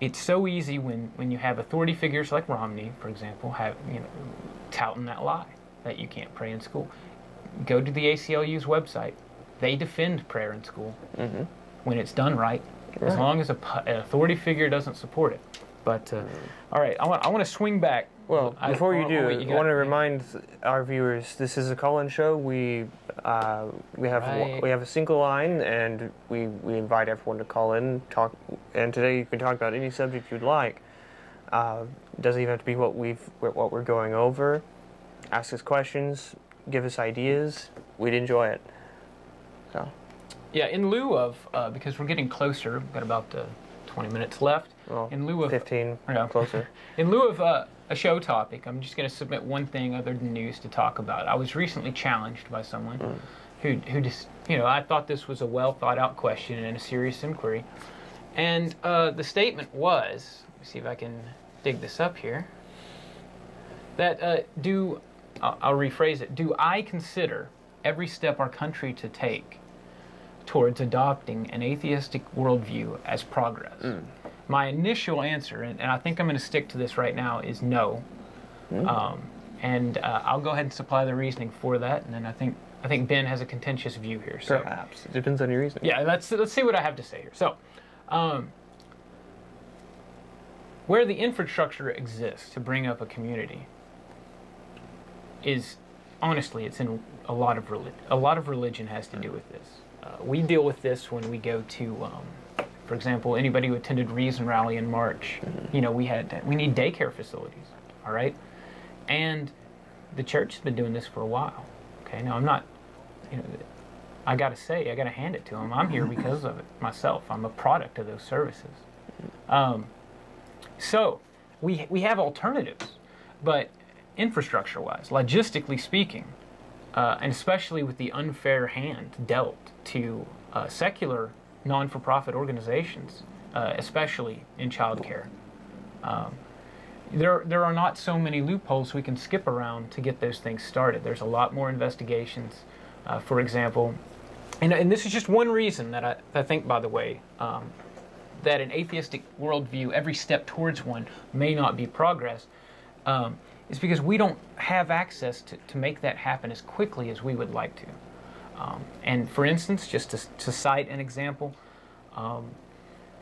it's so easy when you have authority figures like Romney, for example, touting that lie that you can't pray in school. Go to the ACLU's website. They defend prayer in school when it's done right, as long as an authority figure doesn't support it. But all right, I want to swing back. Well, before you do, I want to remind our viewers this is a call-in show. We have a single line, and we invite everyone to call in, talk. And today you can talk about any subject you'd like. Doesn't even have to be what we're going over. Ask us questions, give us ideas. We'd enjoy it. So. Yeah, in lieu of because we're getting closer, we've got about 20 minutes left. Well, in lieu of 15, closer. In lieu of a show topic, I'm just going to submit one thing other than news to talk about. I was recently challenged by someone who just, I thought this was a well thought out question and a serious inquiry. And the statement was, let me see if I can dig this up here, that I'll rephrase it, do I consider every step our country to take towards adopting an atheistic worldview as progress? My initial answer, and I think I'm going to stick to this right now, is no. And I'll go ahead and supply the reasoning for that, and then I think Ben has a contentious view here. So. Perhaps. It depends on your reasoning. Yeah, let's see what I have to say here. So, where the infrastructure exists to bring up a community is, honestly, it's in a lot of religion. A lot of religion has to do with this. We deal with this when we go to, for example, anybody who attended Reason Rally in March. We need daycare facilities, all right? And the church has been doing this for a while. Okay, now I'm not, I got to hand it to them. I'm here because of it myself. I'm a product of those services. So we have alternatives, but infrastructure-wise, logistically speaking, and especially with the unfair hand dealt to secular non-for-profit organizations, especially in childcare, there are not so many loopholes we can skip around to get those things started. There's a lot more investigations, for example, and this is just one reason that I think, by the way, that an atheistic worldview, every step towards one, may not be progress, is because we don't have access to make that happen as quickly as we would like to. And for instance, just to cite an example,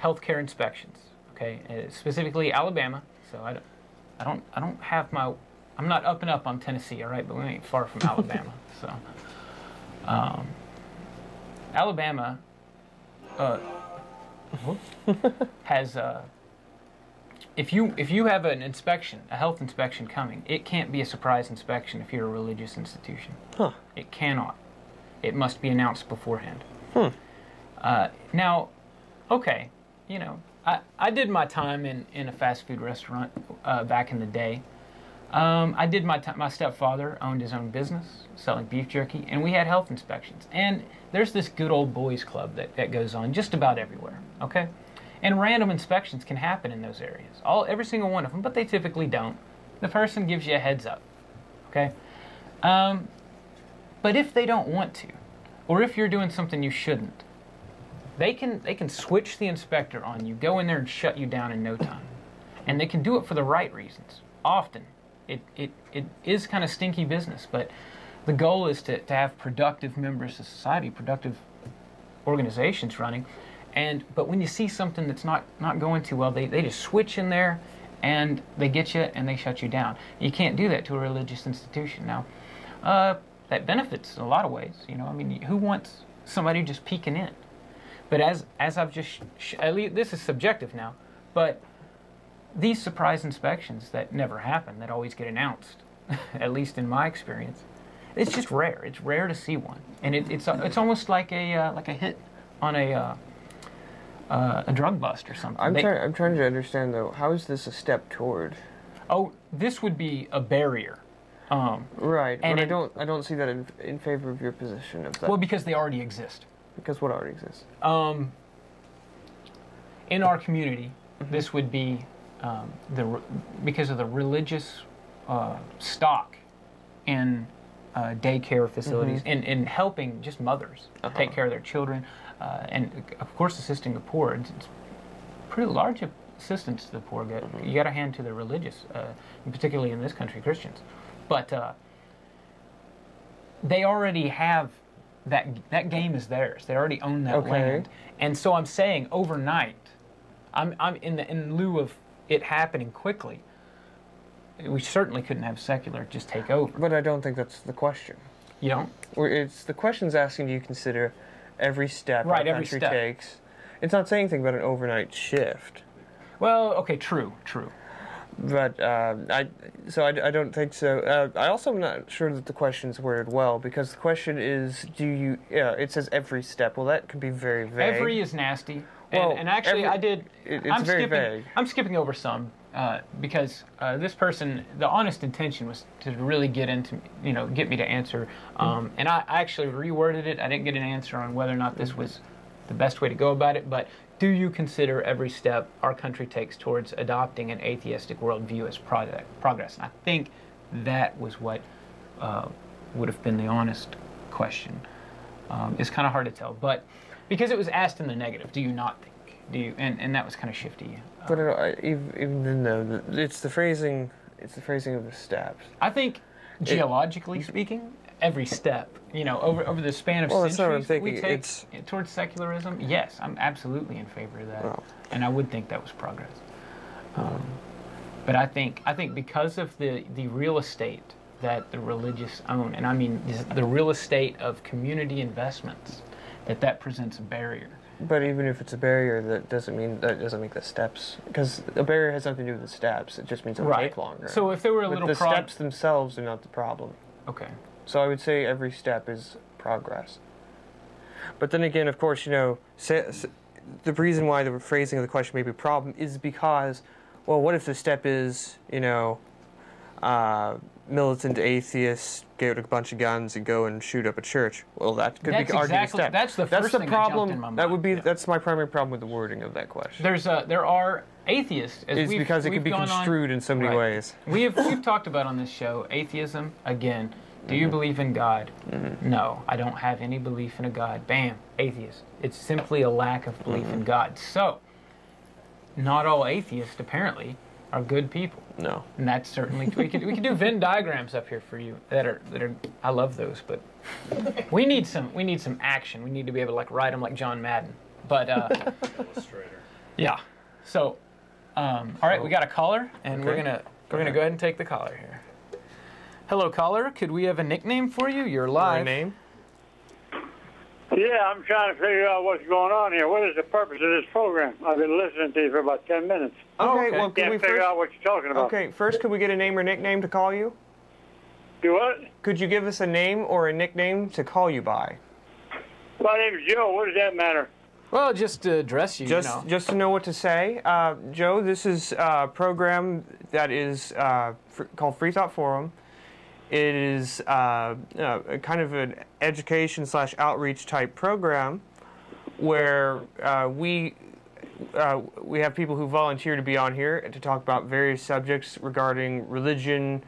healthcare inspections. Okay, specifically Alabama. So I don't have I'm not up and up on Tennessee. All right, but we ain't far from Alabama. So Alabama has if you have an inspection, a health inspection coming, it can't be a surprise inspection if you're a religious institution. Huh. It cannot. It must be announced beforehand. Now, okay, you know, I did my time in a fast food restaurant back in the day. I did my stepfather owned his own business selling beef jerky, and we had health inspections. And there's this good old boys club that goes on just about everywhere, okay? And random inspections can happen in those areas, every single one of them, but they typically don't. The person gives you a heads up, okay? But if they don't want to, or if you're doing something you shouldn't, they can switch the inspector on you, go in there and shut you down in no time. And they can do it for the right reasons, often. It is kind of stinky business, but the goal is to have productive members of society, productive organizations running. But when you see something that's not going too well, they just switch in there and they get you and they shut you down. You can't do that to a religious institution. Now, that benefits in a lot of ways. You know, I mean, who wants somebody just peeking in? But as I've just, at least this is subjective now, but these surprise inspections that never happen, that always get announced, at least in my experience, it's just rare. It's rare to see one, and it's almost like a hit on a drug bust or something. I'm trying to understand though. How is this a step toward? Oh, this would be a barrier. Right, and but I don't see that in favor of your position of that. Well, because they already exist. Because what already exists? In our community, this would be because of the religious stock in daycare facilities, in helping just mothers take care of their children, and of course assisting the poor. It's pretty large assistance to the poor. You got to hand to the religious, particularly in this country, Christians. But they already have that game is theirs. They already own that land, and so I'm saying overnight, I'm in lieu of it happening quickly. We certainly couldn't have secular just take over. But I don't think that's the question. You don't? It's the question's asking, do you consider every step our country takes? It's not saying anything about an overnight shift. Well, okay, true. But I don't think so. I also am not sure that the question's worded well, because the question is, do you? Yeah, it says every step. Well, that could be very vague. Every is nasty. And actually, It's very vague. I'm skipping over some because this person, the honest intention was to really get me to answer. And I actually reworded it. I didn't get an answer on whether or not this was the best way to go about it, but do you consider every step our country takes towards adopting an atheistic worldview as progress? And I think that was what would have been the honest question. It's kind of hard to tell, but because it was asked in the negative, do you not think? Do you? And that was kind of shifty. But even then, though, it's the phrasing. It's the phrasing of the steps. I think, geologically speaking, every step, over the span of centuries we take towards secularism, yes, I'm absolutely in favor of that. Well, and I would think that was progress. But I think because of the real estate that the religious own, and I mean the real estate of community investments, that presents a barrier. But even if it's a barrier, that doesn't make the steps, because a barrier has nothing to do with the steps. It just means it will take longer. So if there were a little the steps themselves are not the problem. Okay. So I would say every step is progress. But then again, of course, the reason why the phrasing of the question may be a problem is because, well, what if the step is, militant atheists get a bunch of guns and go and shoot up a church? Well, that could be argued a step. That's the first thing that jumped in my mind. That's my primary problem with the wording of that question. There are atheists. It's because it can be construed in so many ways. We've talked about on this show atheism again. Do you believe in God? No, I don't have any belief in a God. Bam, atheist. It's simply a lack of belief in God. So, not all atheists apparently are good people. No, and that's certainly we could do Venn diagrams up here for you that are I love those, but we need some action. We need to be able to write them like John Madden. But illustrator. Yeah. So, all right, we got a caller, and we're gonna go ahead and take the caller here. Hello, caller. Could we have a nickname for you? You're live. Your name? Yeah, I'm trying to figure out what's going on here. What is the purpose of this program? I've been listening to you for about 10 minutes. Okay, okay. well, could we Can't figure first... out what you're talking about. Okay, first, could we get a name or nickname to call you? Do what? Could you give us a name or a nickname to call you by? My name's Joe. What does that matter? Well, just to address you, Just to know what to say. Joe, this is a program that is called Freethought Forum. It is kind of an education/outreach type program where we have people who volunteer to be on here to talk about various subjects regarding religion,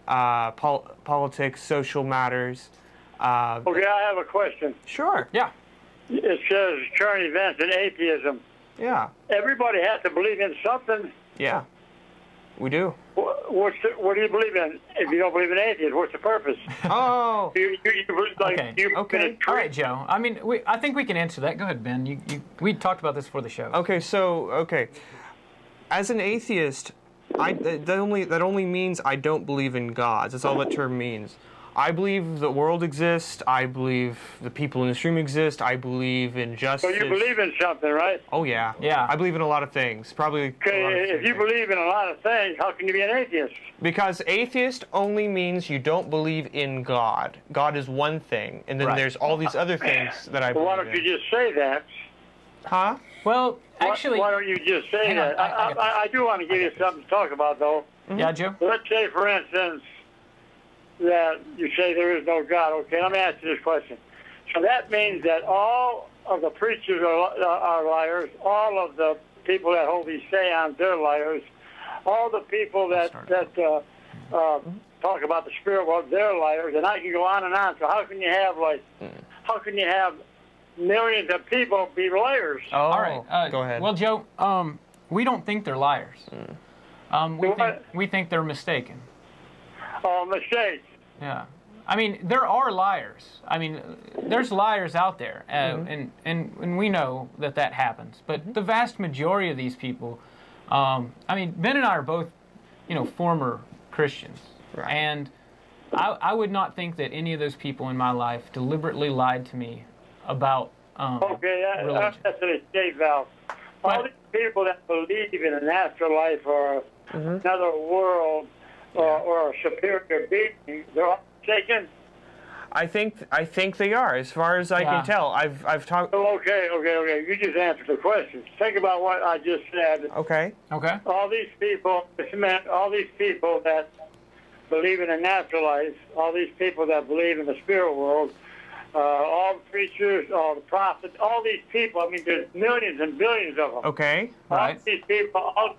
politics, social matters. Okay, I have a question. Sure. Yeah. It says current events and atheism. Yeah. Everybody has to believe in something. Yeah. We do. What do you believe in? If you don't believe in atheism, what's the purpose? Oh. You like, Okay. you Okay. All right, Joe. I mean, I think we can answer that. Go ahead, Ben. We talked about this before the show. Okay. So as an atheist, that only means I don't believe in gods. That's all that term means. I believe the world exists. I believe the people in this room exist. I believe in justice. So you believe in something, right? Oh, yeah. Yeah. I believe in a lot of things. Probably. Okay, if you believe in a lot of things, how can you be an atheist? Because atheist only means you don't believe in God. God is one thing, and then Right. there's all these other things that I Well, believe why don't in. you just say that? Huh? Well, actually, Why don't you just say Hang on, that? I got I do want to give you something to talk about, though. yeah, Joe. Let's say, for instance, that you say there is no God. Okay, let me ask you this question. So that means that all of the preachers are liars, all of the people that hold these seances, they're liars, all the people that talk about the spirit world, they're liars, and I can go on and on. So how can you have millions of people be liars? Oh, All right. go ahead. Well, Joe, we don't think they're liars. We think they're mistaken. Oh, mistakes. Yeah. I mean, there are liars. I mean, there's liars out there, and we know that happens. But the vast majority of these people, I mean, Ben and I are both, former Christians, Right. and I would not think that any of those people in my life deliberately lied to me about religion. That's an escape valve. All these people that believe in an afterlife or another world or a superior being, they're all mistaken. I think they are, as far as I can tell. I've talked. Oh, okay. You just answered the question. Think about what I just said. Okay. Okay. All these people that believe in an afterlife, all these people that believe in the spirit world, all the preachers, all the prophets, all these people. I mean, there's millions and billions of them. Okay. All these people are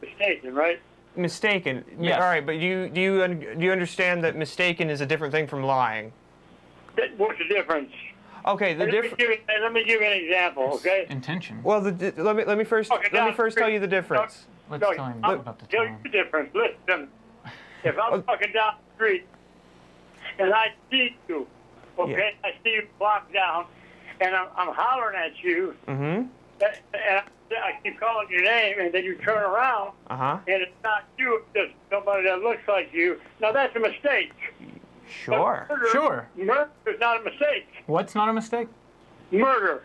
mistaken, right? Mistaken. Yes. All right, but do you understand that mistaken is a different thing from lying? What's the difference? Okay, the difference. Let me give you an example, okay? Intention. Well, let me first tell you the difference. Let's tell him about the Tell you time. the difference. Listen, if I'm walking down the street and I see you, okay, I see you walk down, and I'm hollering at you, and I keep calling your name, and then you turn around, and it's not you, it's just somebody that looks like you. Now, that's a mistake. Sure. Murder is not a mistake. What's not a mistake? Murder.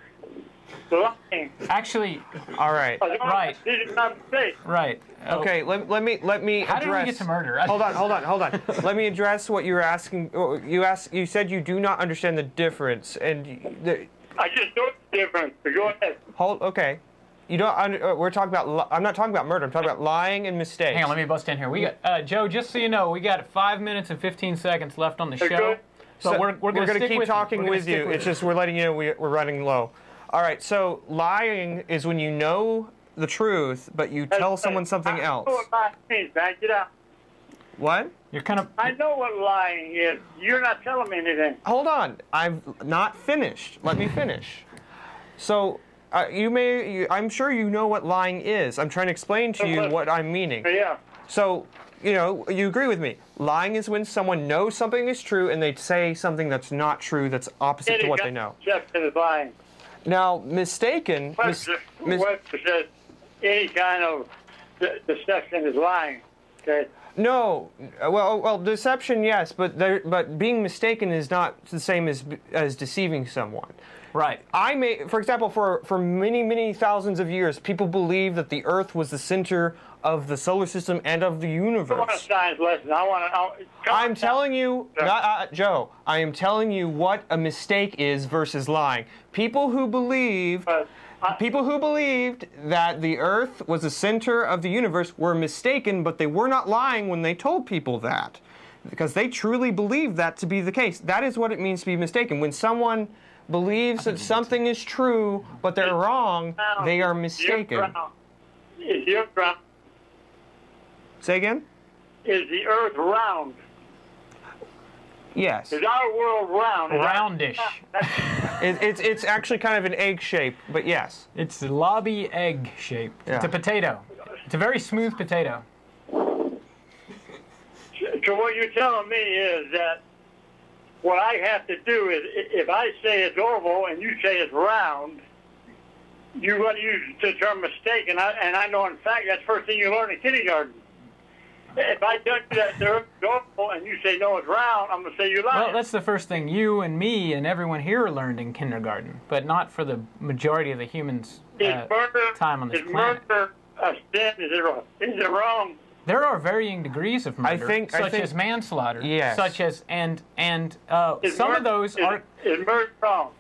Lying. Actually, All right. Right. This is not a mistake. right. Okay, let me address. How did we get to murder? Hold on. Let me address what you were asking. You said you do not understand the difference, and I just know the difference. But go ahead. Okay. You don't. We're talking about. I'm not talking about murder. I'm talking about lying and mistakes. Hang on, let me bust in here. We got Joe. Just so you know, we got 5 minutes and 15 seconds left on the show. good. So we're going to keep talking with you. It's just we're letting you know we're running low. All right. So lying is when you know the truth, but you tell someone something else. I know what lying means, man. Get out. What? You're kind of. I know what lying is. You're not telling me anything. Hold on. I'm not finished. Let me finish. So. I'm sure you know what lying is. I'm trying to explain to you what I'm meaning. Yeah. So, you agree with me. Lying is when someone knows something is true and they say something that's not true, that's opposite to what they know. Deception is lying. Now, mistaken... Webster says any kind of deception is lying. Okay. No, well, deception, yes, but being mistaken is not the same as deceiving someone. Right. For example, for many, many thousands of years, people believed that the Earth was the center of the solar system and of the universe. I want a science lesson. I'm telling you, Joe, I am telling you what a mistake is versus lying. People who believed that the Earth was the center of the universe were mistaken, but they were not lying when they told people that, because they truly believed that to be the case. That is what it means to be mistaken. When someone believes that something is true, but they're wrong, they are mistaken. Is the Earth round? Say again? Is the Earth round? Yes. Is our world round? Roundish. It's actually kind of an egg shape, but yes. It's a lobby egg shape. Yeah. It's a potato. It's a very smooth potato. So what you're telling me is that what I have to do is, if I say it's oval and you say it's round, you're going to use the term mistake, and I know, in fact, that's the first thing you learn in kindergarten. If I tell you that the Earth is oval and you say, no, it's round, I'm going to say you're lying. Well, that's the first thing you and me and everyone here learned in kindergarten, but not for the majority of the humans' time on this planet. Is murder a sin? Is it wrong? There are varying degrees of murder, such as manslaughter, yes. such as and some of those are. Is murder wrong?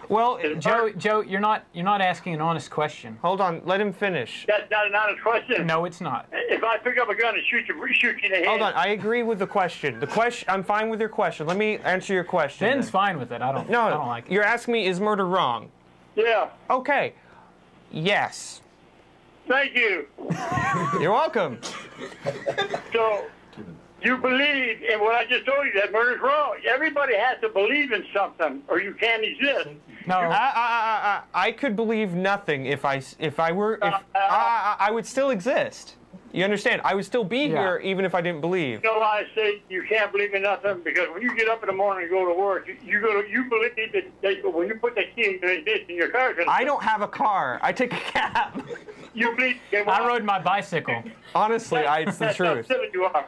Well, Joe, you're not asking an honest question. Hold on, let him finish. That's not an honest question. No, it's not. If I pick up a gun and shoot you in the head. Hold on, I agree with the question. I'm fine with your question. Let me answer your question. Ben's fine with it. I don't like it. You're asking me, is murder wrong? Yeah. Okay. Yes. Thank you. You're welcome. So, you believe in what I just told you, that murder's wrong. Everybody has to believe in something, or you can't exist. No. I could believe nothing if I would still exist. You understand? I would still be here even if I didn't believe. You know why I say you can't believe in nothing? Because when you get up in the morning and go to work, you believe that when you put the key in your car. I don't have a car. I take a cab. You believe. I rode my bicycle. Honestly, it's the truth. That's how silly you are.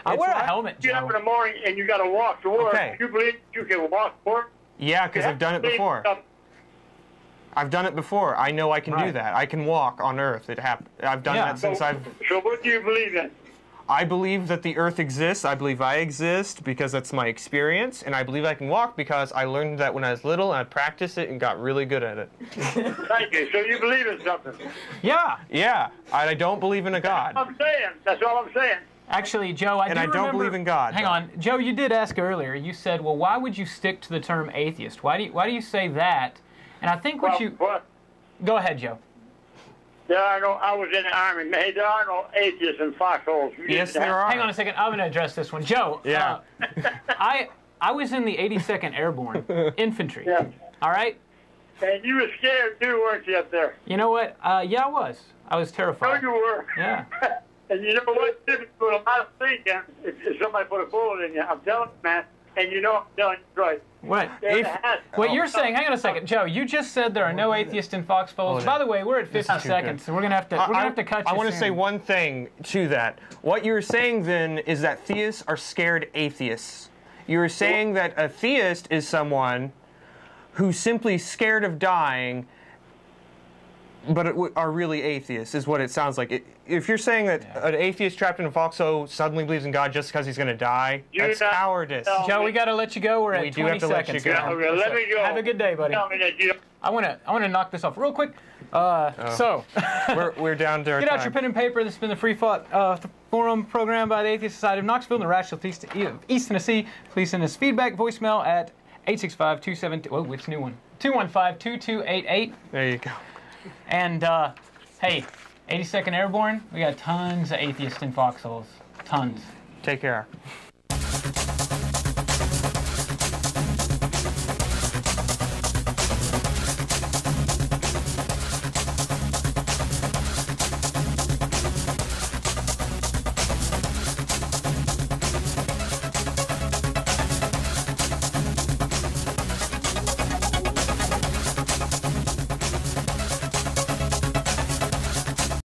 I wear a helmet, You get up in the morning and you got to walk to work. Okay. You believe you can walk to work? Yeah, because I've done it before. I've done it before. I know I can do that. I can walk on Earth. I've done that since I've... So what do you believe in? I believe that the Earth exists. I believe I exist because that's my experience. And I believe I can walk because I learned that when I was little and I practiced it and got really good at it. Thank you. So you believe in something? Yeah. Yeah. I don't believe in a God. That's all I'm saying. Actually, Joe, I don't believe in God. Hang on. Joe, you did ask earlier. You said, well, why would you stick to the term atheist? Why do you say that? And I think what Go ahead, Joe. I was in the Army. Hey, there are no atheists in foxholes. Yes, there are. Hang on a second. I'm going to address this one. Joe, I was in the 82nd Airborne Infantry. Yeah. All right? And you were scared, too, weren't you, up there? You know what? Yeah, I was. I was terrified. No, you were. Yeah. And you know what? There's a lot of thinking if somebody put a bullet in you. I'm telling you, man. And you know I'm telling you right. What? What you're saying? Hang on a second, Joe. You just said there are no atheists in foxholes. By the way, we're at 50 seconds, so we're gonna have to cut you. I want to say one thing to that. What you're saying then is that theists are scared atheists. You're saying that a theist is someone who's simply scared of dying, but are really atheists, is what it sounds like. If you're saying that an atheist trapped in a foxhole suddenly believes in God just because he's going to die, that's cowardice. Joe, we got to let you go. We're at 20 seconds. Let you go. Okay, let me go. Have a good day, buddy. I want to knock this off real quick. So we're down to our get out time. your pen and paper. This has been the Freethought Forum program by the Atheist Society of Knoxville and the Rational East Tennessee. Please send us feedback voicemail at 865-272. Oh, it's a new one. 215-2288. There you go. And hey, 82nd Airborne, we got tons of atheists in foxholes. Tons. Take care.